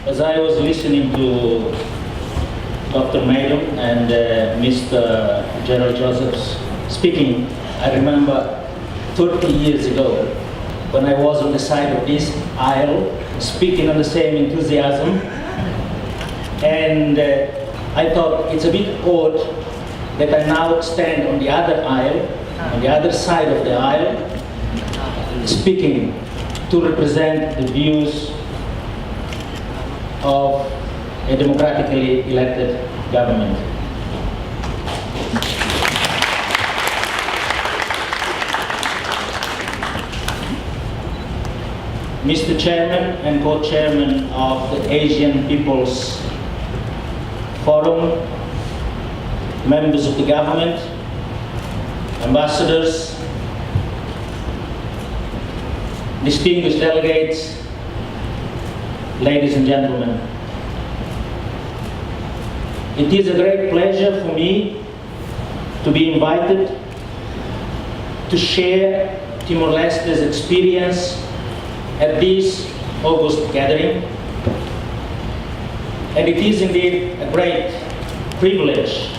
As I was listening to Dr. Maydon and Mr. General Joseph's speaking, I remember 30 years ago when I was on the side of this aisle, speaking on the same enthusiasm, and I thought it's a bit odd that I now stand on the other aisle, on the other side of the aisle, speaking to represent the views of a democratically elected government. Mr. Chairman and co-chairman of the Asian People's Forum, members of the government, ambassadors, distinguished delegates, ladies and gentlemen. It is a great pleasure for me to be invited to share Timor-Leste's experience at this August gathering. And it is indeed a great privilege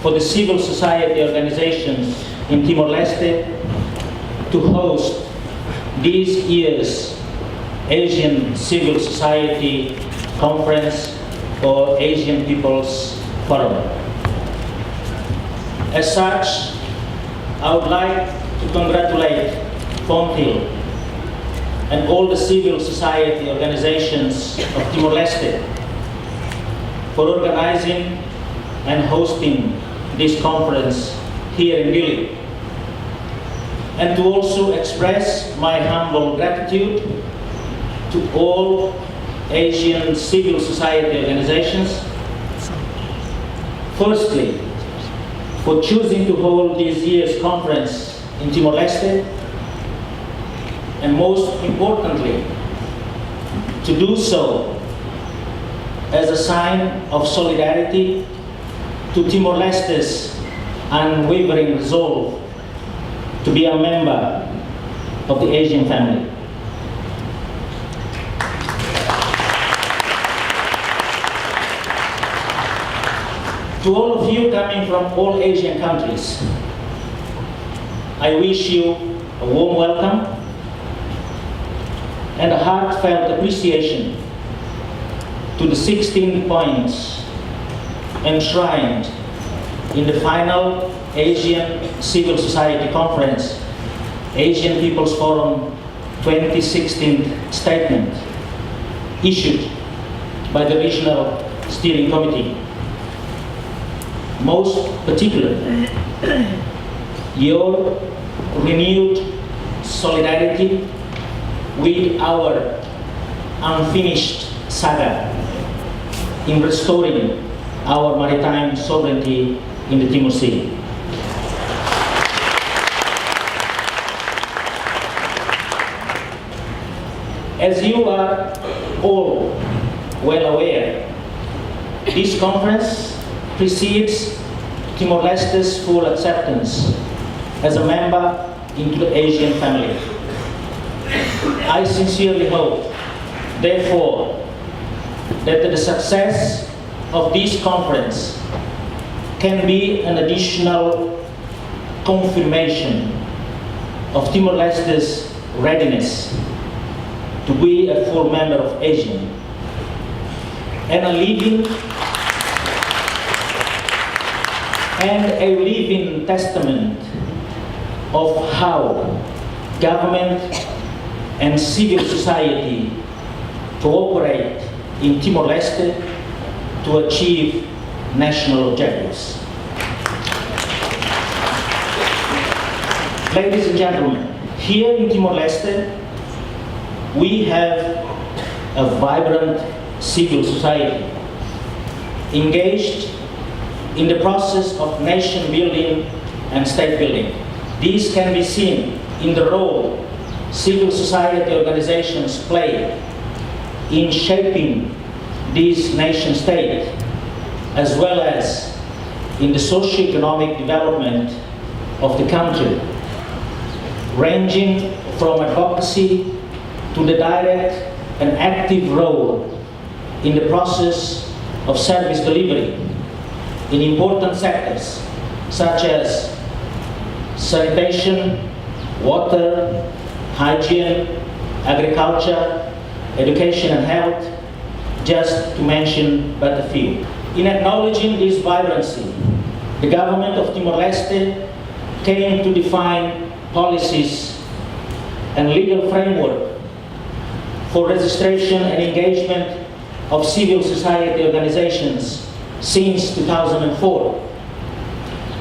for the civil society organizations in Timor-Leste to host this year's Asian Civil Society Conference or Asian People's Forum. As such, I would like to congratulate FONTIL and all the civil society organizations of Timor-Leste for organizing and hosting this conference here in Dili, and to also express my humble gratitude to all Asian civil society organizations, firstly, for choosing to hold this year's conference in Timor-Leste, and most importantly, to do so as a sign of solidarity to Timor-Leste's unwavering resolve to be a member of the Asian family. To all of you coming from all Asian countries, I wish you a warm welcome and a heartfelt appreciation to the 16 points enshrined in the final Asian Civil Society Conference, Asian People's Forum 2016 statement issued by the Regional Steering Committee. Most particularly, your renewed solidarity with our unfinished saga in restoring our maritime sovereignty in the Timor Sea. As you are all well aware, this conference precedes Timor-Leste's full acceptance as a member into the Asian family. I sincerely hope, therefore, that the success of this conference can be an additional confirmation of Timor-Leste's readiness to be a full member of ASEAN and a living testament of how government and civil society cooperate in Timor-Leste to achieve national objectives. Ladies and gentlemen, here in Timor-Leste, we have a vibrant civil society engaged in the process of nation building and state building. This can be seen in the role civil society organizations play in shaping this nation state, as well as in the socio-economic development of the country, ranging from advocacy to the direct an active role in the process of service delivery in important sectors such as sanitation, water, hygiene, agriculture, education and health, just to mention but a few. In acknowledging this vibrancy, the government of Timor-Leste came to define policies and legal framework for registration and engagement of civil society organizations since 2004,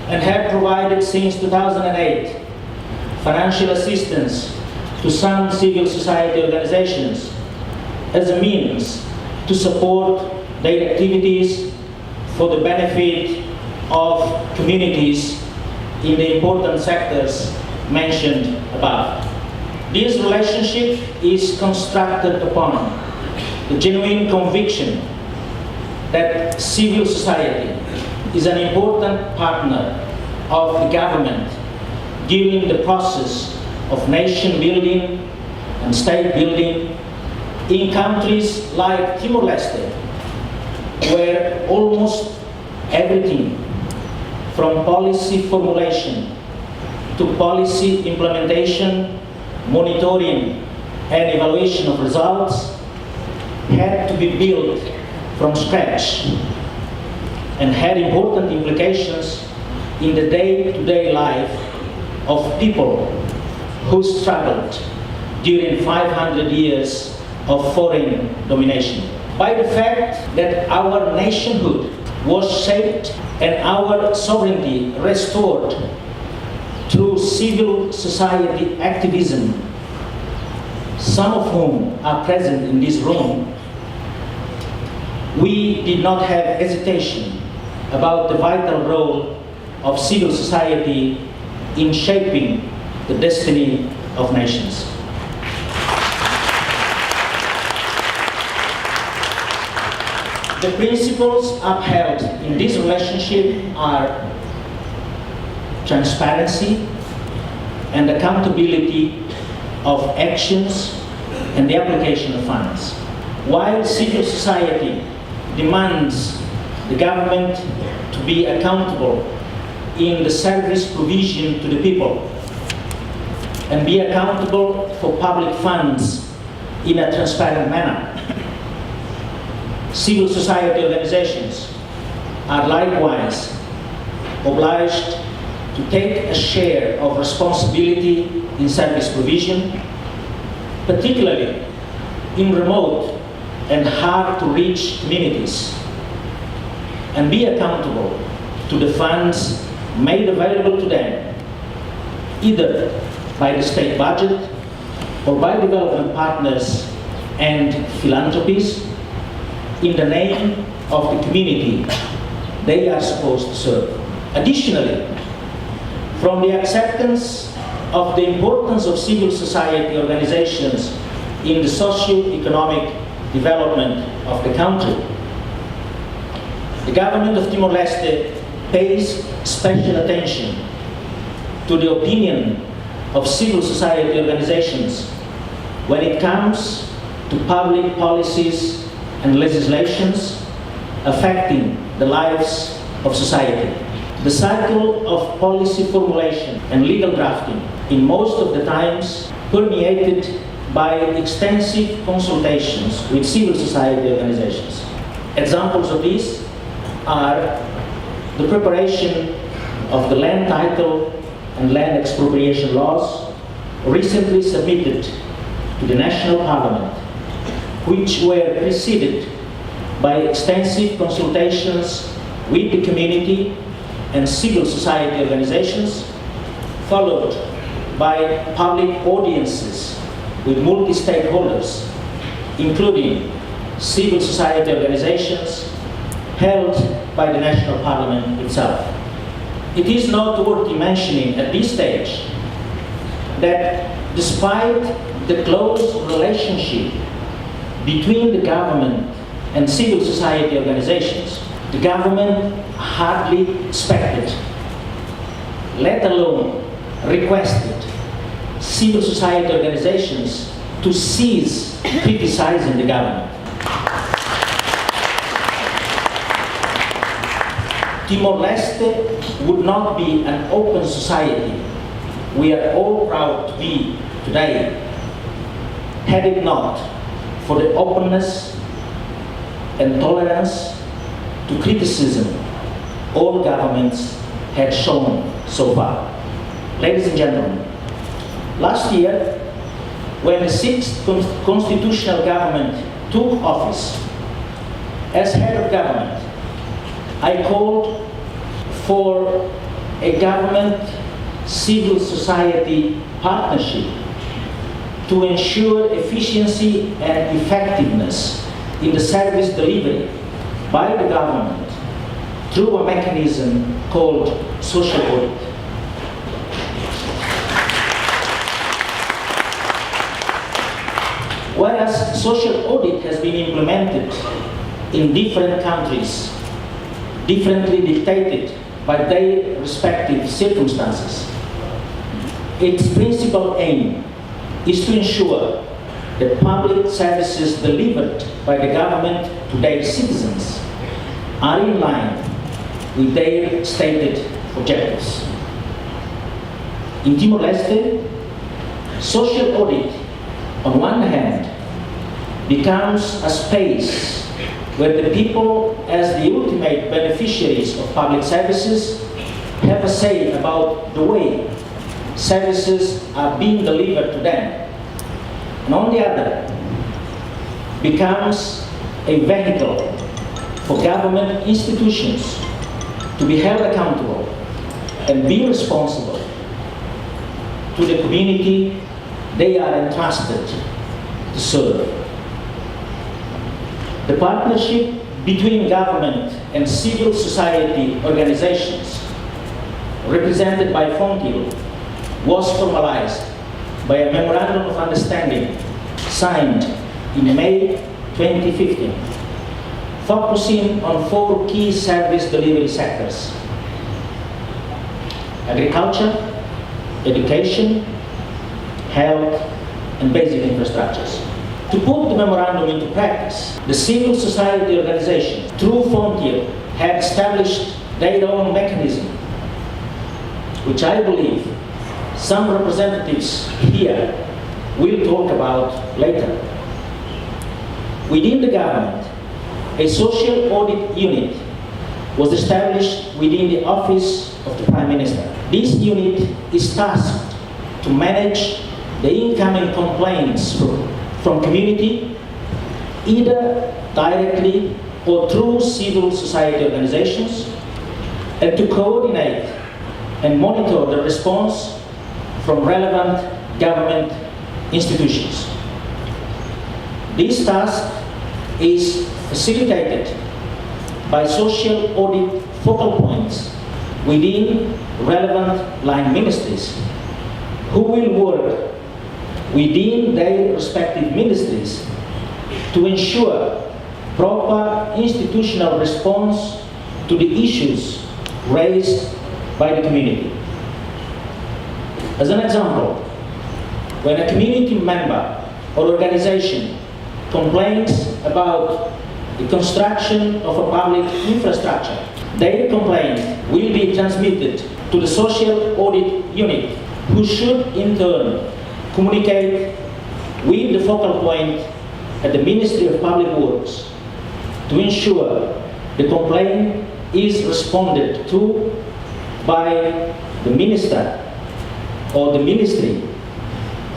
and have provided since 2008 financial assistance to some civil society organizations as a means to support their activities for the benefit of communities in the important sectors mentioned above. This relationship is constructed upon the genuine conviction that civil society is an important partner of the government during the process of nation building and state building in countries like Timor-Leste, where almost everything from policy formulation to policy implementation, monitoring and evaluation of results had to be built from scratch and had important implications in the day-to-day life of people who struggled during 500 years of foreign domination. By the fact that our nationhood was shaped and our sovereignty restored through civil society activism, some of whom are present in this room, we did not have hesitation about the vital role of civil society in shaping the destiny of nations. The principles upheld in this relationship are transparency and accountability of actions and the application of funds. While civil society demands the government to be accountable in the service provision to the people and be accountable for public funds in a transparent manner, civil society organizations are likewise obliged to take a share of responsibility in service provision, particularly in remote and hard-to-reach communities, and be accountable to the funds made available to them, either by the state budget or by development partners and philanthropies, in the name of the community they are supposed to serve. Additionally, from the acceptance of the importance of civil society organizations in the socio-economic development of the country, the government of Timor-Leste pays special attention to the opinion of civil society organizations when it comes to public policies and legislations affecting the lives of society. The cycle of policy formulation and legal drafting in most of the times permeated by extensive consultations with civil society organizations. Examples of these are the preparation of the land title and land expropriation laws recently submitted to the National Parliament, which were preceded by extensive consultations with the community and civil society organizations, followed by public audiences with multi-stakeholders, including civil society organizations, held by the National Parliament itself. It is noteworthy mentioning at this stage that despite the close relationship between the government and civil society organizations, the government hardly expected, let alone requested, civil society organizations to cease criticizing the government. Timor-Leste would not be an open society we are all proud to be today, had it not for the openness and tolerance to criticism all governments had shown so far. Ladies and gentlemen, last year, when the sixth constitutional government took office, as head of government, I called for a government civil society partnership to ensure efficiency and effectiveness in the service delivery by the government through a mechanism called social audit. Whereas social audit has been implemented in different countries, differently dictated by their respective circumstances, its principal aim is to ensure that public services delivered by the government to their citizens are in line with their stated objectives. In Timor-Leste, social audit, on one hand, becomes a space where the people, as the ultimate beneficiaries of public services, have a say about the way services are being delivered to them. And on the other, becomes a vehicle for government institutions to be held accountable and be responsible to the community they are entrusted to serve. The partnership between government and civil society organizations, represented by FONTIL, was formalized by a memorandum of understanding signed in May 2015, focusing on 4 key service delivery sectors: agriculture, education, health, and basic infrastructures. To put the memorandum into practice, the civil society organization, through FONTIL, had established their own mechanism, which I believe some representatives here will talk about later. Within the government, a social audit unit was established within the office of the Prime Minister. This unit is tasked to manage the incoming complaints from community, either directly or through civil society organizations, and to coordinate and monitor the response from relevant government institutions. This task is facilitated by social audit focal points within relevant line ministries, who will work within their respective ministries to ensure proper institutional response to the issues raised by the community. As an example, when a community member or organization complains about the construction of a public infrastructure, their complaint will be transmitted to the social audit unit, who should in turn communicate with the focal point at the Ministry of Public Works to ensure the complaint is responded to by the minister or the ministry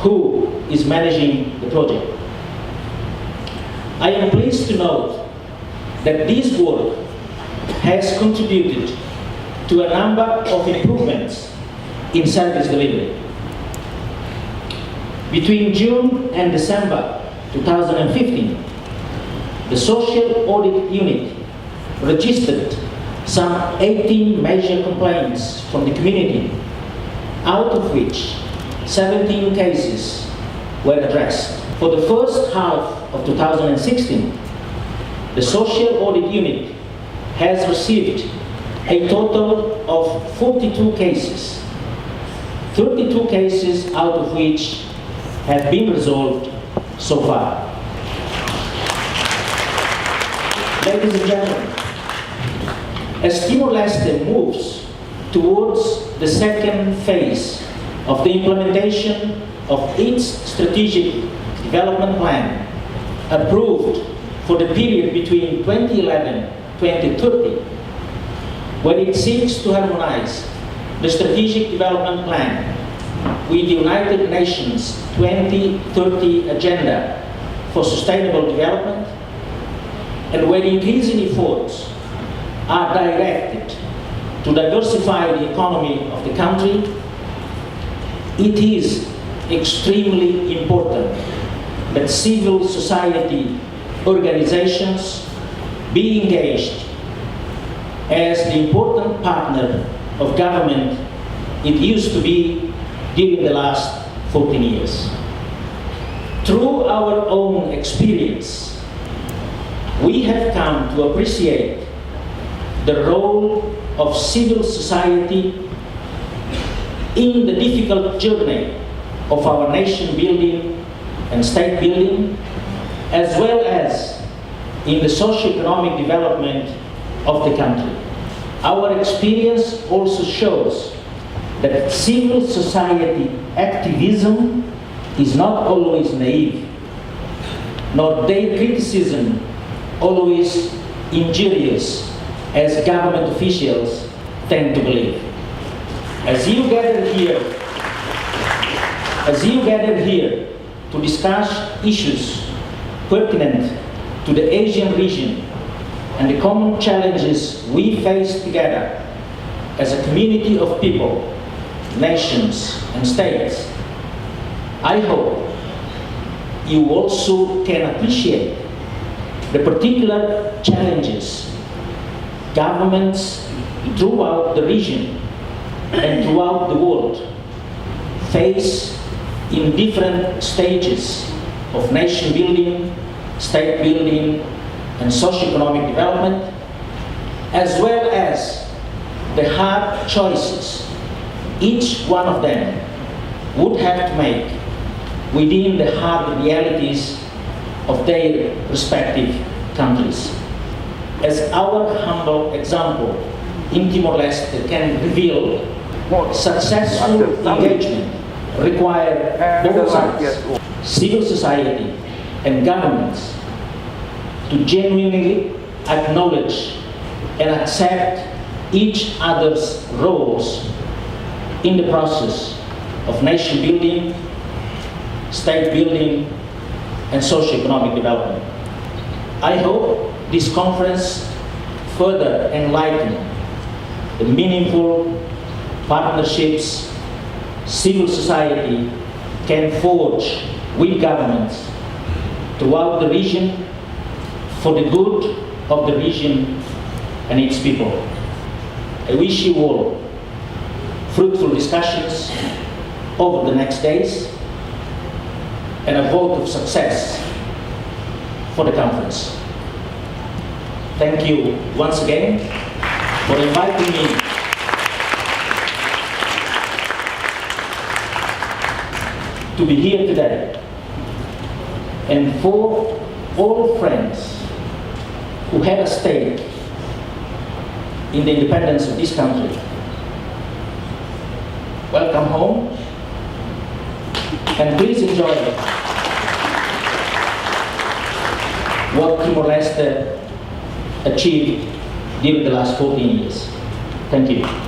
who is managing the project. I am pleased to note that this work has contributed to a number of improvements in service delivery. Between June and December 2015, the Social Audit Unit registered some 18 major complaints from the community, out of which 17 cases were addressed. For the first half of 2016, the Social Audit Unit has received a total of 42 cases, 32 cases out of which have been resolved so far. Ladies and gentlemen, as Timor-Leste moves towards the second phase of the implementation of its strategic development plan, approved for the period between 2011-2030, where it seeks to harmonize the strategic development plan with the United Nations 2030 Agenda for Sustainable Development, and where increasing efforts are directed to diversify the economy of the country, it is extremely important that civil society organizations be engaged as the important partner of government it used to be during the last 14 years. Through our own experience, we have come to appreciate the role of civil society in the difficult journey of our nation building and state building, as well as in the socio-economic development of the country. Our experience also shows that civil society activism is not always naive, nor their criticism always injurious, as government officials tend to believe. As you gather here to discuss issues pertinent to the Asian region and the common challenges we face together as a community of people, nations, and states, I hope you also can appreciate the particular challenges governments throughout the region and throughout the world face in different stages of nation building, state building, and socio-economic development, as well as the hard choices each one of them would have to make within the hard realities of their respective countries. As our humble example in Timor-Leste can reveal, successful engagement requires both sides, civil society and governments, to genuinely acknowledge and accept each other's roles in the process of nation building, state building, and socio-economic development. I hope this conference further enlighten the meaningful partnerships civil society can forge with governments throughout the region for the good of the region and its people. I wish you all fruitful discussions over the next days and a vote of success for the conference. Thank you once again for inviting me to be here today, and for all friends who had a stake in the independence of this country. Welcome home, and please enjoy what Timor-Leste achieved during the last 14 years. Thank you.